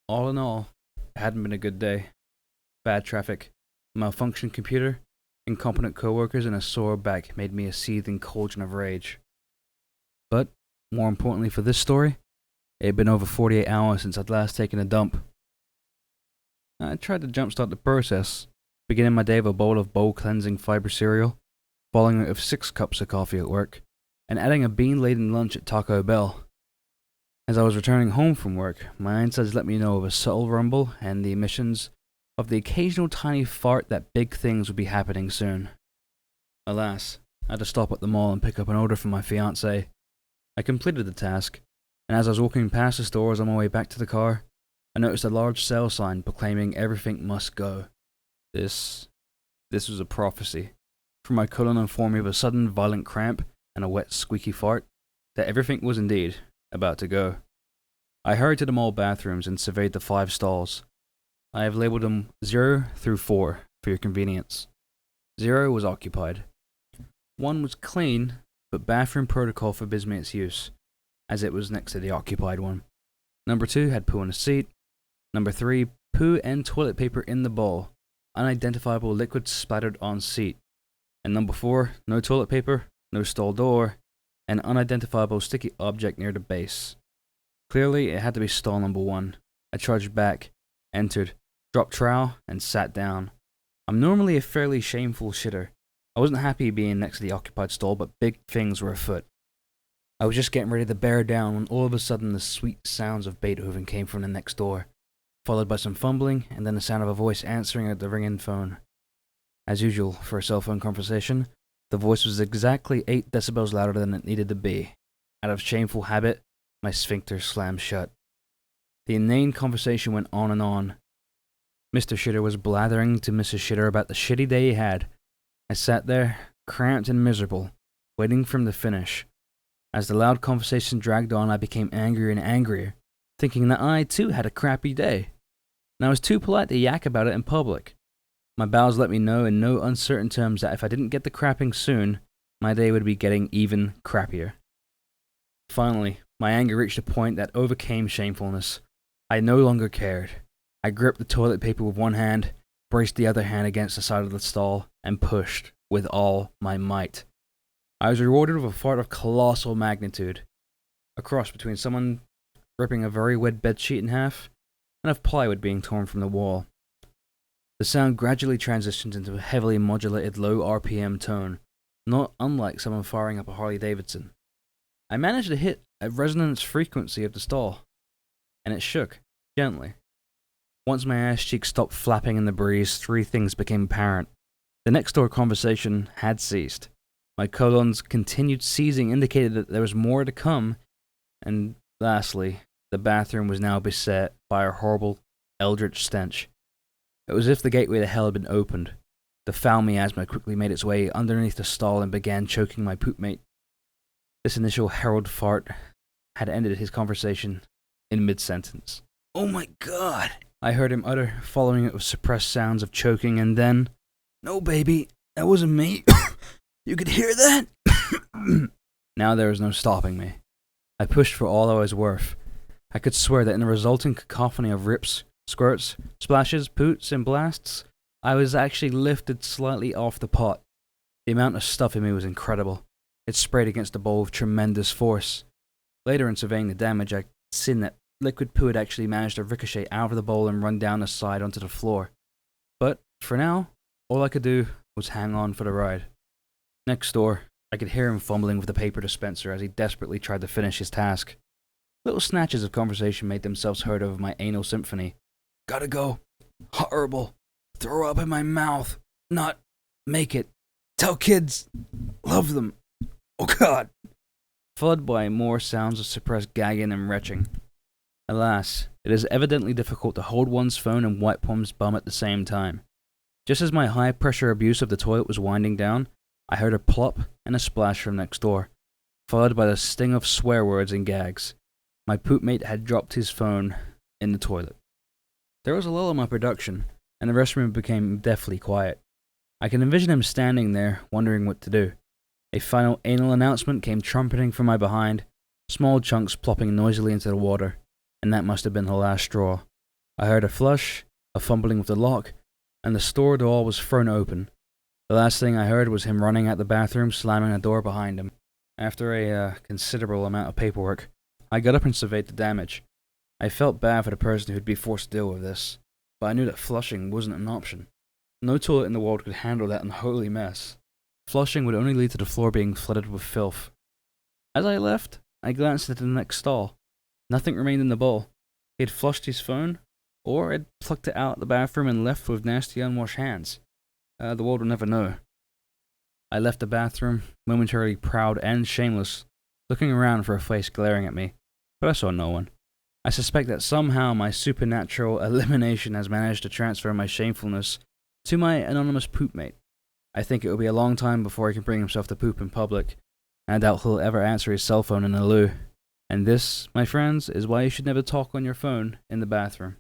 All in all, it hadn't been a good day. Bad traffic, a malfunctioned computer, incompetent coworkers, and a sore back made me a seething cauldron of rage. But, more importantly for this story, it had been over 48 hours since I'd last taken a dump. I tried to jumpstart the process, beginning my day with a bowl of bowl-cleansing fiber cereal, following it with 6 cups of coffee at work, and adding a bean-laden lunch at Taco Bell. As I was returning home from work, my insides let me know of a subtle rumble and the emissions of the occasional tiny fart that big things would be happening soon. Alas, I had to stop at the mall and pick up an order from my fiancée. I completed the task, and as I was walking past the stores on my way back to the car, I noticed a large sale sign proclaiming everything must go. This was a prophecy, for my colon informed me of a sudden violent cramp and a wet squeaky fart, that everything was indeed about to go. I hurried to the mall bathrooms and surveyed the 5 stalls. I have labeled them 0 through 4 for your convenience. 0 was occupied. 1 was clean, but bathroom protocol forbids me its use, as it was next to the occupied one. Number 2 had poo on the seat. Number 3, poo and toilet paper in the bowl, unidentifiable liquid splattered on seat. And number 4, no toilet paper, no stall door, an unidentifiable sticky object near the base. Clearly, it had to be stall number 1. I trudged back, entered, dropped trowel, and sat down. I'm normally a fairly shameful shitter. I wasn't happy being next to the occupied stall, but big things were afoot. I was just getting ready to bear down when all of a sudden the sweet sounds of Beethoven came from the next door, followed by some fumbling and then the sound of a voice answering at the ringing phone. As usual for a cell phone conversation, the voice was exactly 8 decibels louder than it needed to be. Out of shameful habit, my sphincter slammed shut. The inane conversation went on and on. Mr. Shitter was blathering to Mrs. Shitter about the shitty day he had. I sat there, cramped and miserable, waiting for him to finish. As the loud conversation dragged on, I became angrier and angrier, thinking that I, too, had a crappy day. And I was too polite to yak about it in public. My bowels let me know in no uncertain terms that if I didn't get the crapping soon, my day would be getting even crappier. Finally, my anger reached a point that overcame shamefulness. I no longer cared. I gripped the toilet paper with one hand, braced the other hand against the side of the stall, and pushed with all my might. I was rewarded with a fart of colossal magnitude, a cross between someone ripping a very wet bedsheet in half and of plywood being torn from the wall. The sound gradually transitioned into a heavily modulated low RPM tone, not unlike someone firing up a Harley Davidson. I managed to hit a resonance frequency of the stall, and it shook, gently. Once my ass cheeks stopped flapping in the breeze, 3 things became apparent. The next door conversation had ceased. My colon's continued seizing indicated that there was more to come, and lastly, the bathroom was now beset by a horrible, eldritch stench. It was as if the gateway to hell had been opened. The foul miasma quickly made its way underneath the stall and began choking my poopmate. This initial herald fart had ended his conversation in mid-sentence. "Oh my God," I heard him utter, following it with suppressed sounds of choking, and then, "No, baby, that wasn't me. You could hear that?" Now there was no stopping me. I pushed for all I was worth. I could swear that in the resulting cacophony of rips, squirts, splashes, poots, and blasts, I was actually lifted slightly off the pot. The amount of stuff in me was incredible. It sprayed against the bowl with tremendous force. Later in surveying the damage, I seen that liquid poo had actually managed to ricochet out of the bowl and run down the side onto the floor. But, for now, all I could do was hang on for the ride. Next door, I could hear him fumbling with the paper dispenser as he desperately tried to finish his task. Little snatches of conversation made themselves heard over my anal symphony. "Gotta go. Horrible. Throw up in my mouth. Not make it. Tell kids. Love them. Oh God." Followed by more sounds of suppressed gagging and retching. Alas, it is evidently difficult to hold one's phone and wipe one's bum at the same time. Just as my high-pressure abuse of the toilet was winding down, I heard a plop and a splash from next door, followed by the sting of swear words and gags. My poopmate had dropped his phone in the toilet. There was a lull in my production, and the restroom became deathly quiet. I can envision him standing there, wondering what to do. A final anal announcement came trumpeting from my behind, small chunks plopping noisily into the water, and that must have been the last straw. I heard a flush, a fumbling with the lock, and the store door was thrown open. The last thing I heard was him running out the bathroom, slamming the door behind him. After a considerable amount of paperwork, I got up and surveyed the damage. I felt bad for the person who'd be forced to deal with this, but I knew that flushing wasn't an option. No toilet in the world could handle that unholy mess. Flushing would only lead to the floor being flooded with filth. As I left, I glanced into the next stall. Nothing remained in the bowl. He had flushed his phone, or had plucked it out of the bathroom and left with nasty unwashed hands. The world will never know. I left the bathroom, momentarily proud and shameless, looking around for a face glaring at me, but I saw no one. I suspect that somehow my supernatural elimination has managed to transfer my shamefulness to my anonymous poopmate. I think it will be a long time before he can bring himself to poop in public, and I doubt he'll ever answer his cell phone in the loo. And this, my friends, is why you should never talk on your phone in the bathroom.